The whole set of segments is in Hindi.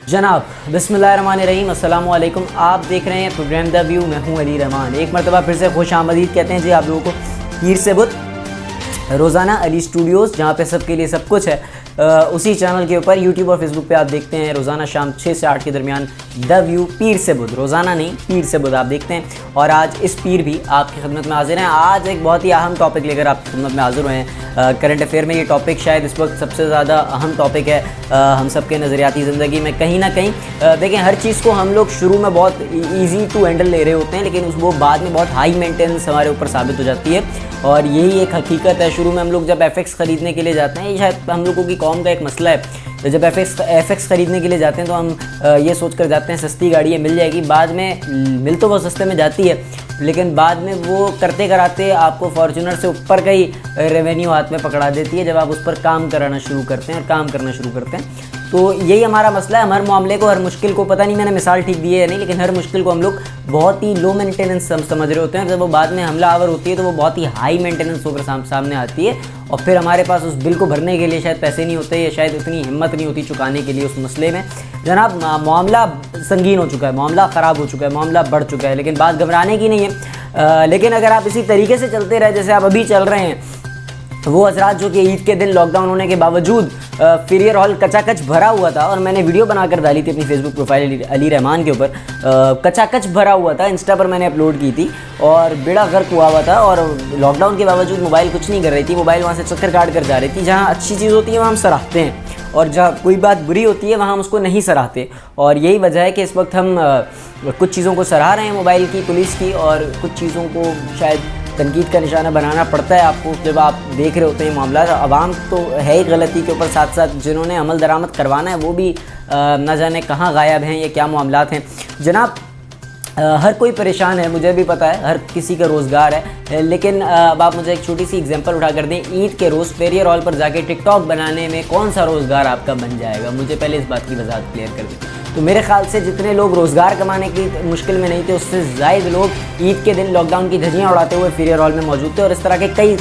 जनाब बिस्मिल्लाहिर्रहमानिर्रहीम अस्सलाम वालेकुम। आप देख रहे हैं प्रोग्राम द व्यू। मैं हूं अली रहमान। एक मरतबा फिर से खुश आमदीद कहते हैं जी आप लोगों को पीर से बुत रोज़ाना अली स्टूडियोज़, जहाँ पे सबके लिए सब कुछ है। उसी चैनल के ऊपर यूट्यूब और फेसबुक पे आप देखते हैं रोज़ाना शाम 6 से 8 के दरमियान द व्यू पीर से बुध, रोज़ाना नहीं पीर से बुध आप देखते हैं। और आज इस पीर भी आपकी खिदमत में हाजिर हैं। आज एक बहुत ही अहम टॉपिक लेकर आपकी खिदमत में हाजिर हुए हैं। करंट अफेयर में ये टॉपिक शायद इस वक्त सबसे ज़्यादा अहम टॉपिक है हम सब के नज़रियाती ज़िंदगी में। कहीं ना कहीं देखें, हर चीज़ को हम लोग शुरू में बहुत ईजी टू हैंडल ले रहे होते हैं, लेकिन वो बाद में बहुत हाई मेंटेनेंस हमारे ऊपर साबित हो जाती है। और यही एक हकीकत है। शुरू में हम लोग जब एफएक्स ख़रीदने के लिए जाते हैं, ये शायद हम लोगों की कौम का एक मसला है। जब एफएक्स ख़रीदने के लिए जाते हैं तो हम ये सोच कर जाते हैं सस्ती गाड़ी है, मिल जाएगी। बाद में मिल तो वो सस्ते में जाती है, लेकिन बाद में वो करते कराते आपको फॉर्च्यूनर से ऊपर का ही रेवेन्यू हाथ में पकड़ा देती है जब आप उस पर काम कराना शुरू करते हैं और काम करना शुरू करते हैं। तो यही हमारा मसला है। हर मामले को, हर मुश्किल को, पता नहीं मैंने मिसाल ठीक दी है या नहीं, लेकिन हर मुश्किल को हम लोग बहुत ही लो मेंटेनेंस समझ रहे होते हैं। जब वो बाद में हमला आवर होती है तो वो बहुत ही हाई मेंटेनेंस होकर सामने आती है, और फिर हमारे पास उस बिल को भरने के लिए शायद पैसे नहीं होते या शायद इतनी हिम्मत नहीं होती चुकाने के लिए उस मसले में। जनाब मामला संगीन हो चुका है, मामला ख़राब हो चुका है, मामला बढ़ चुका है, लेकिन बात घबराने की नहीं है। लेकिन अगर आप इसी तरीके से चलते रहे जैसे आप अभी चल रहे हैं, वो हजरात जो कि ईद के दिन लॉकडाउन होने के बावजूद फिरियर हॉल कचाकच भरा हुआ था, और मैंने वीडियो बनाकर डाली थी अपनी फेसबुक प्रोफाइल अली रहमान के ऊपर, कचाकच भरा हुआ था, इंस्टा पर मैंने अपलोड की थी, और बेड़ा गर्क हुआ था। और लॉकडाउन के बावजूद मोबाइल कुछ नहीं कर रही थी, मोबाइल वहाँ से चक्कर काट कर जा रही थी। जहाँ अच्छी चीज़ होती है वहाँ हम सराहते हैं, और जहाँ कोई बात बुरी होती है वहाँ हम उसको नहीं सराहते। और यही वजह है कि इस वक्त हम कुछ चीज़ों को सराह रहे हैं, मोबाइल की, पुलिस की, और कुछ चीज़ों को शायद तनकीद का निशाना बनाना पड़ता है आपको जब आप देख रहे होते हैं मामला। अवाम तो है ही गलती के ऊपर, साथ साथ जिन्होंने अमल दरामद करवाना है वो भी न जाने कहाँ गायब हैं, ये क्या मामलात हैं। जनाब हर कोई परेशान है, मुझे भी पता है, हर किसी का रोज़गार है, लेकिन अब आप मुझे एक छोटी सी एग्जांपल उठा कर दें। ईद के रोज़ फेरियर हॉल पर जाके टिकटॉक बनाने में कौन सा रोज़गार आपका बन जाएगा? मुझे पहले इस बात की वजाहत क्लियर कर दें। तो मेरे ख्याल से जितने लोग रोज़गार कमाने की मुश्किल में नहीं थे, उससे ज़ायद लोग ईद के दिन लॉकडाउन की धज्जियाँ उड़ाते हुए फेरियर हॉल में मौजूद थे, और इस तरह के कई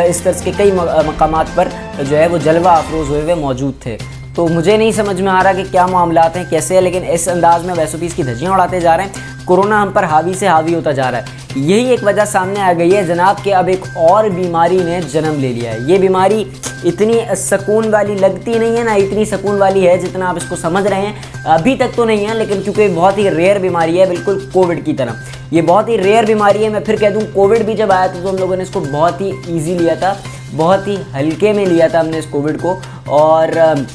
इस तरह के कई मकामात पर जो है वो जलवा अफरोज़ हुए हुए मौजूद थे। तो मुझे नहीं समझ में आ रहा कि क्या मामलात हैं, कैसे है, लेकिन इस अंदाज़ में वैसो पीस की धज्जियाँ उड़ाते जा रहे हैं। कोरोना हम पर हावी से हावी होता जा रहा है। यही एक वजह सामने आ गई है जनाब कि अब एक और बीमारी ने जन्म ले लिया है। ये बीमारी इतनी सुकून वाली लगती नहीं है ना, इतनी सुकून वाली है जितना आप इसको समझ रहे हैं। अभी तक तो नहीं है, लेकिन क्योंकि बहुत ही रेयर बीमारी है, बिल्कुल कोविड की तरह ये बहुत ही रेयर बीमारी है। मैं फिर कह दूँ, कोविड भी जब आया था तो हम लोगों ने इसको बहुत ही ईजी लिया था, बहुत ही हल्के में लिया था हमने इस कोविड को। और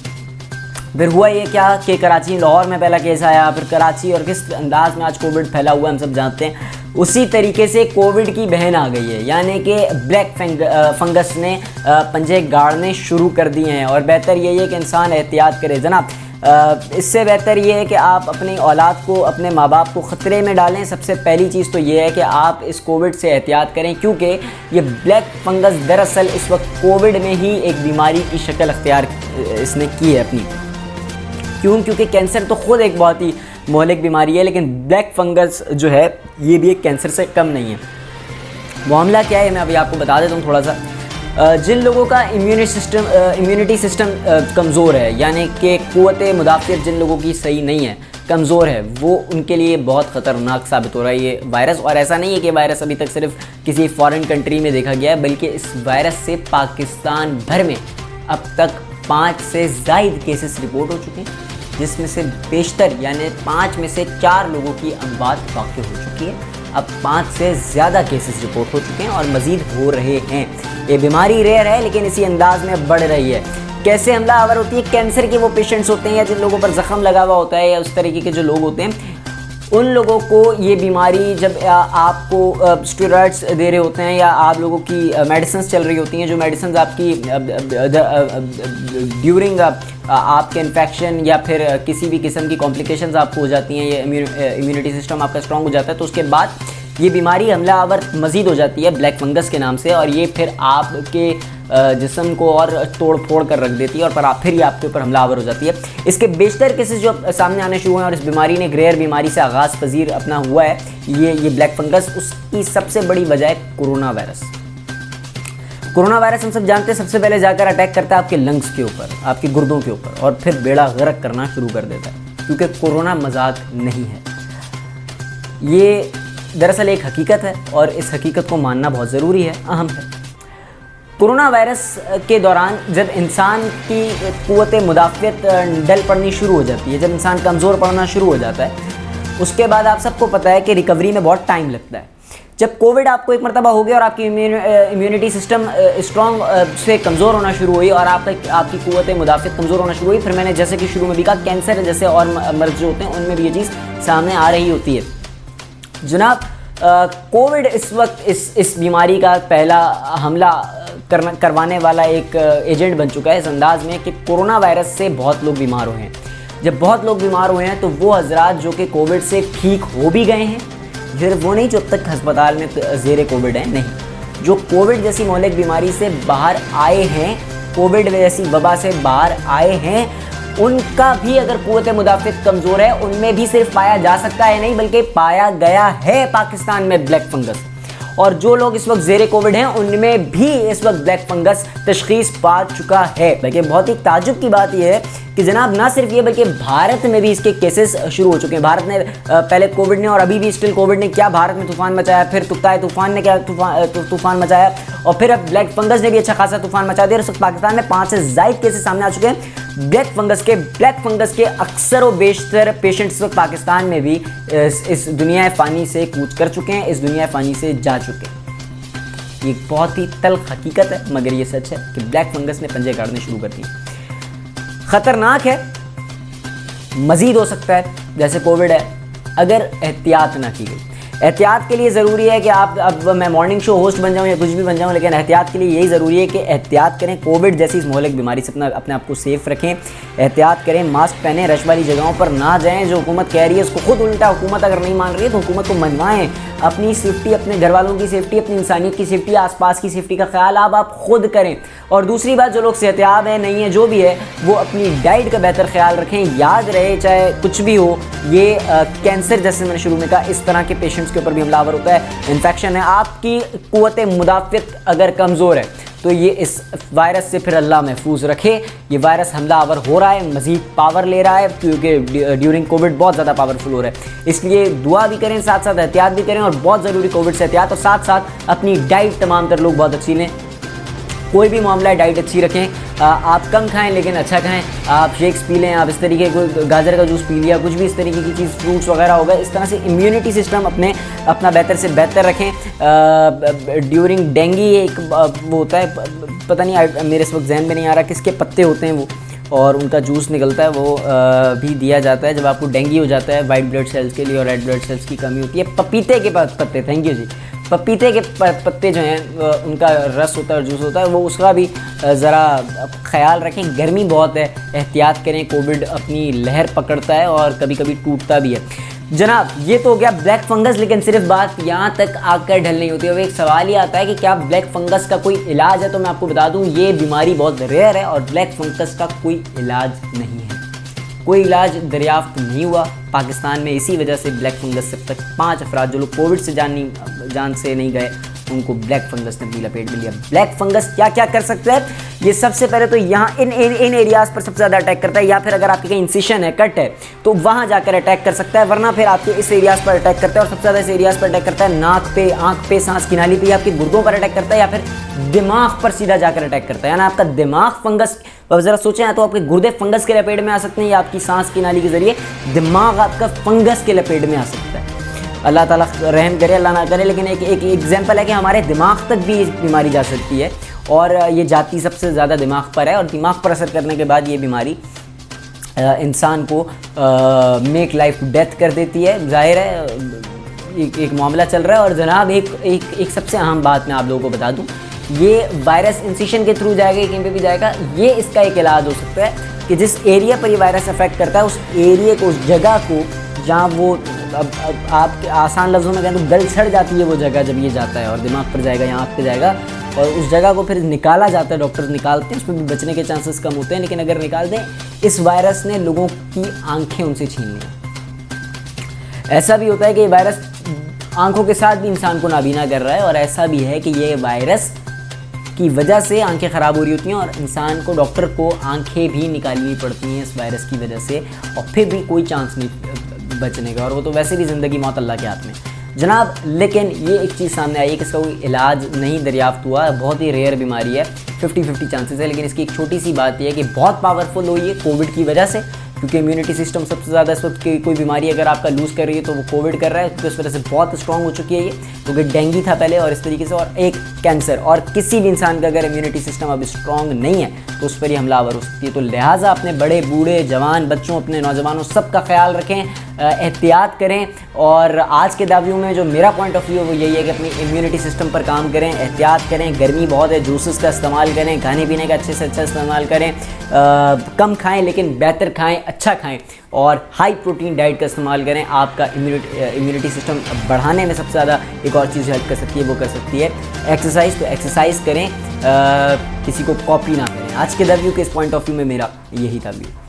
फिर हुआ ये क्या कि कराची, लाहौर में पहला केस आया, फिर कराची, और किस अंदाज में आज कोविड फैला हुआ हम सब जानते हैं। उसी तरीके से कोविड की बहन आ गई है, यानी कि ब्लैक फंगस ने पंजे गाड़ने शुरू कर दिए हैं। और बेहतर यही है कि इंसान एहतियात करे जनाब। इससे बेहतर ये है कि आप अपनी औलाद को, अपने माँ बाप को ख़तरे में डालें। सबसे पहली चीज़ तो ये है कि आप इस कोविड से एहतियात करें, क्योंकि ये ब्लैक फंगस दरअसल इस वक्त कोविड में ही एक बीमारी की शक्ल अख्तियार इसने की है अपनी। क्योंकि कैंसर तो ख़ुद एक बहुत ही मोहलिक बीमारी है, लेकिन ब्लैक फंगस जो है ये भी एक कैंसर से कम नहीं है। मामला क्या है मैं अभी आपको बता देता हूँ थोड़ा सा। जिन लोगों का इम्यूनिटी सिस्टम कमज़ोर है, यानी कि क़ुव्वत मुदाफ़ियत जिन लोगों की सही नहीं है, कमज़ोर है, वो उनके लिए बहुत ख़तरनाक साबित हो रहा है ये वायरस। और ऐसा नहीं है कि वायरस अभी तक सिर्फ किसी फ़ॉरेन कंट्री में देखा गया है, बल्कि इस वायरस से पाकिस्तान भर में अब तक 5 से ज़ायद केसेस रिपोर्ट हो चुके हैं, जिसमें से बेशतर यानी 5 में से 4 लोगों की अमवात वाक़ई हो चुकी है। अब 5 से ज़्यादा केसेस रिपोर्ट हो चुके हैं और मज़ीद हो रहे हैं। ये बीमारी रेयर है, लेकिन इसी अंदाज में बढ़ रही है। कैसे हमला आवर होती है? कैंसर के वो पेशेंट्स होते हैं, या जिन लोगों पर ज़ख्म लगा हुआ होता है, या उस तरीके के जो लोग होते हैं, उन लोगों को ये बीमारी, जब आपको स्टेरॉइड्स दे रहे होते हैं या आप लोगों की मेडिसिन चल रही होती हैं, जो मेडिसिन आपकी ड्यूरिंग आपके इन्फेक्शन या फिर किसी भी किस्म की कॉम्प्लिकेशंस आपको हो जाती हैं, ये इम्यूनिटी सिस्टम आपका स्ट्रॉन्ग हो जाता है, तो उसके बाद ये बीमारी हमला आवर मज़ीद हो जाती है ब्लैक फंगस के नाम से, और ये फिर आपके जिस्म को और तोड़ फोड़ कर रख देती है, और फिर ये आपके ऊपर हमलावर हो जाती है। इसके बेशतर केसेस जो सामने आने शुरू हुए हैं, और इस बीमारी ने ग्रेयर बीमारी से आगाज़ पजीर अपना हुआ है ये ब्लैक फंगस, उसकी सबसे बड़ी वजह है कोरोना वायरस। कोरोना वायरस हम सब जानते हैं सबसे पहले जाकर अटैक करता है आपके लंग्स के ऊपर, आपके गुर्दों के ऊपर, और फिर बेड़ा गर्क करना शुरू कर देता है, क्योंकि कोरोना मजाक नहीं है। ये दरअसल एक हकीकत है और इस हकीकत को मानना बहुत ज़रूरी है, अहम है। कोरोना वायरस के दौरान जब इंसान की क़ुव्वत मुदाफ़ियत डल पड़नी शुरू हो जाती है, जब इंसान कमज़ोर पड़ना शुरू हो जाता है, उसके बाद आप सबको पता है कि रिकवरी में बहुत टाइम लगता है। जब कोविड आपको एक मरतबा हो गया और आपकी इम्यूनिटी सिस्टम स्ट्रॉन्ग से कमज़ोर होना शुरू हुई और आपकी क़ुव्वत मुदाफ़ियत कमज़ोर होना शुरू हुई, फिर मैंने जैसे कि शुरू में भी कहा, कैंसर जैसे और मर्ज़ जो होते हैं उनमें भी ये चीज़ सामने आ रही होती है। जनाब, कोविड इस वक्त इस बीमारी का पहला हमला करवाने वाला एक एजेंट बन चुका है, इस अंदाज़ में कि कोरोना वायरस से बहुत लोग बीमार हुए हैं। जब बहुत लोग बीमार हुए हैं तो वो हजरात जो कि कोविड से ठीक हो भी गए हैं, फिर वो नहीं जो अब तक हस्पताल में ज़ेरे कोविड हैं, नहीं, जो कोविड जैसी मौलिक बीमारी से बाहर आए हैं, कोविड जैसी वबा से बाहर आए हैं, उनका भी अगर क़ुव्वत मुदाफ़ियत कमज़ोर है, उनमें भी सिर्फ पाया जा सकता है नहीं बल्कि पाया गया है पाकिस्तान में ब्लैक फंगस। और जो लोग इस वक्त ज़ेरे कोविड हैं उनमें भी इस वक्त ब्लैक फंगस तशख़ीस पा चुका है। बल्कि बहुत ही ताज्जुब की बात यह है कि जनाब ना सिर्फ ये बल्कि भारत में भी इसके केसेस शुरू हो चुके हैं। भारत ने पहले कोविड ने और अभी भी स्टिल कोविड ने क्या भारत में तूफ़ान मचाया, फिर तुक्ताए तूफ़ान ने क्या तूफ़ान मचाया, और फिर अब ब्लैक फंगस ने भी अच्छा खासा तूफ़ान मचा दिया। और इस वक्त पाकिस्तान में 5 से ज़ायद केसेस सामने आ चुके हैं ब्लैक फंगस के अक्सर व बेशतर पेशेंट इस वक्त पाकिस्तान में भी इस दुनिया फ़ानी से कूच कर चुके हैं, इस दुनिया फ़ानी से जा चुके हैं। ये बहुत ही तल्ख हकीकत है, मगर ये सच है कि ब्लैक फंगस ने पंजे गाड़ने शुरू कर दिए। ख़तरनाक है, मज़ीद हो सकता है जैसे कोविड है, अगर एहतियात ना की गई। एहतियात के लिए ज़रूरी है कि आप, अब मैं मॉर्निंग शो होस्ट बन जाऊं या कुछ भी बन जाऊं, लेकिन एहतियात के लिए यही ज़रूरी है कि एहतियात करें, कोविड जैसी इस मौलिक बीमारी से अपने आप को सेफ़ रखें, एहतियात करें, मास्क पहनें, रश वाली जगहों पर ना जाएं। जो हुकूमत कह रही है उसको खुद उल्टा, हुकूमत अगर नहीं मान रही है तो हुकूमत को मनवाएं। अपनी सेफ्टी, अपने घर वालों की सेफ्टी, अपनी इंसानियत की सेफ्टी, आसपास की सेफ्टी का ख्याल आप खुद करें। और दूसरी बात, जो लोग सेहतयाब हैं, नहीं है, जो भी है, वो अपनी डाइट का बेहतर ख्याल रखें। याद रहे चाहे कुछ भी हो, ये कैंसर जैसे मैंने शुरू में कहा, इस तरह के पेशेंट्स के ऊपर भी हमलावर होता है, इन्फेक्शन है। आपकी क़ुव्वत मुदाफ़ियत अगर कमज़ोर है तो ये इस वायरस से फिर अल्लाह महफूज रखे। ये वायरस हमलावर हो रहा है, मज़ीद पावर ले रहा है, क्योंकि ड्यूरिंग कोविड बहुत ज़्यादा पावरफुल हो रहा है। इसलिए दुआ भी करें, साथ साथ एहतियात भी करें, और बहुत ज़रूरी कोविड से एहतियात, और साथ साथ अपनी डाइट तमाम तर लोग बहुत अच्छी लें। कोई भी मामला है, डाइट अच्छी रखें। आप कम खाएं लेकिन अच्छा खाएं। आप शेक्स पी लें, आप इस तरीके कोई गाजर का जूस पी लिया, कुछ भी इस तरीके की चीज़, फ्रूट्स वगैरह होगा, इस तरह से इम्यूनिटी सिस्टम अपना बेहतर से बेहतर रखें। ड्यूरिंग डेंगी एक वो होता है, पता नहीं मेरे इस वक्त जहन में नहीं आ रहा किसके पत्ते होते हैं वो, और उनका जूस निकलता है, वो भी दिया जाता है जब आपको डेंगी हो जाता है, वाइट ब्लड सेल्स के लिए और रेड ब्लड सेल्स की कमी होती है। पपीते के पत्ते, थैंक यू जी, पपीते के पत्ते जो हैं उनका रस होता है और जूस होता है, वो उसका भी ज़रा ख्याल रखें। गर्मी बहुत है, एहतियात करें, कोविड अपनी लहर पकड़ता है और कभी कभी टूटता भी है। जनाब, ये तो हो गया ब्लैक फंगस, लेकिन सिर्फ बात यहाँ तक आकर ढल नहीं होती है। एक सवाल ही आता है कि क्या ब्लैक फंगस का कोई इलाज है? तो मैं आपको बता दूँ, ये बीमारी बहुत रेयर है और ब्लैक फंगस का कोई इलाज नहीं है। कोई इलाज दरियाफ्त नहीं हुआ पाकिस्तान में। इसी वजह से ब्लैक फंगस से अब तक 5 अफराद जो लोग कोविड से जान से नहीं गए, उनको ब्लैक फंगस ने अपनी लपेट में लिया। ब्लैक फंगस क्या क्या कर सकता है? ये सबसे पहले तो यहाँ इन एरियाज़ पर सबसे ज़्यादा अटैक करता है, या फिर अगर आपके कहीं इंसिशन है, कट है, तो वहाँ जाकर अटैक कर सकता है, वरना फिर आपके इस एरियाज़ पर अटैक करता है। और सबसे ज़्यादा इस एरियाज़ पर अटैक करता है नाक पे, आँख पे, सांस की नाली पे, आपके गुर्दों पर अटैक करता है, या फिर दिमाग पर सीधा जाकर अटैक करता है। यानी आपका दिमाग फंगस, अब ज़रा सोचें, तो आपके गुर्दे फंगस के लपेट में आ सकते हैं, या आपकी सांस की नाली के ज़रिए दिमाग आपका फंगस के लपेट में आ सकता है। अल्लाह ताला रहम करे, अल्लाह ना करे, लेकिन एक एग्जाम्पल है कि हमारे दिमाग तक भी ये बीमारी जा सकती है, और ये जाती सबसे ज़्यादा दिमाग पर है, और दिमाग पर असर करने के बाद ये बीमारी इंसान को मेक लाइफ डेथ कर देती है। जाहिर है एक मामला चल रहा है। और जनाब, एक सबसे अहम बात मैं आप लोगों को बता दूँ, ये वायरस इंसिशन के थ्रू जाएगा, कहीं पे भी जाएगा, ये इसका एक इलाज हो सकता है कि जिस एरिया पर ये वायरस अफेक्ट करता है, उस एरिया को, उस जगह को जहाँ वो, अब आप आसान लफ्ज़ों में कहें तो गल सड़ जाती है वो जगह जब ये जाता है और दिमाग पर जाएगा या आँख पे जाएगा, और उस जगह को फिर निकाला जाता है, डॉक्टर्स निकालते हैं, उसमें भी बचने के चांसेस कम होते हैं, लेकिन अगर निकाल दें, इस वायरस ने लोगों की आंखें उनसे छीन ली। ऐसा भी होता है कि ये वायरस आंखों के साथ भी इंसान को नाबीना कर रहा है, और ऐसा भी है कि ये वायरस की वजह से आंखें ख़राब हो रही होती हैं और इंसान को, डॉक्टर को आंखें भी निकालनी पड़ती हैं इस वायरस की वजह से, और फिर भी कोई चांस नहीं बचने का, और वो तो वैसे भी ज़िंदगी मौत अल्लाह के हाथ में जनाब। लेकिन ये एक चीज़ सामने आई है कि इसका कोई इलाज नहीं दरियाफ्त हुआ, बहुत ही रेयर बीमारी है, 50-50 चांसेस है। लेकिन इसकी एक छोटी सी बात यह है कि बहुत पावरफुल हुई है कोविड की वजह से, क्योंकि इम्यूनिटी सिस्टम सबसे ज़्यादा इस वक्त की कोई बीमारी अगर आपका लूज़ कर रही है तो वो कोविड कर रहा है, क्योंकि इस वजह से बहुत स्ट्रॉन्ग हो चुकी है ये, क्योंकि डेंगू था पहले और इस तरीके से, और एक कैंसर, और किसी भी इंसान का अगर इम्यूनिटी सिस्टम अब स्ट्रॉन्ग नहीं है तो उस पर ही हमलावर हो सकती है। तो लिहाजा अपने बड़े बूढ़े जवान बच्चों, अपने नौजवानों, सबका ख्याल रखें, एहतियात करें। और आज के दावियों में जो मेरा पॉइंट ऑफ व्यू है वो यही है कि अपनी इम्यूनिटी सिस्टम पर काम करें, एहतियात करें, गर्मी बहुत है, जूसेस का इस्तेमाल करें, खाने पीने का अच्छे से अच्छा इस्तेमाल करें, कम खाएं लेकिन बेहतर खाएं, अच्छा खाएं, और हाई प्रोटीन डाइट का इस्तेमाल करें। आपका इम्यूनिटी सिस्टम बढ़ाने में सबसे ज़्यादा एक और चीज़ हेल्प कर सकती है, वो कर सकती है एक्सरसाइज। तो एक्सरसाइज करें, किसी को कॉपी ना करें। आज के द व्यू के इस पॉइंट ऑफ व्यू में मेरा यही था व्यू।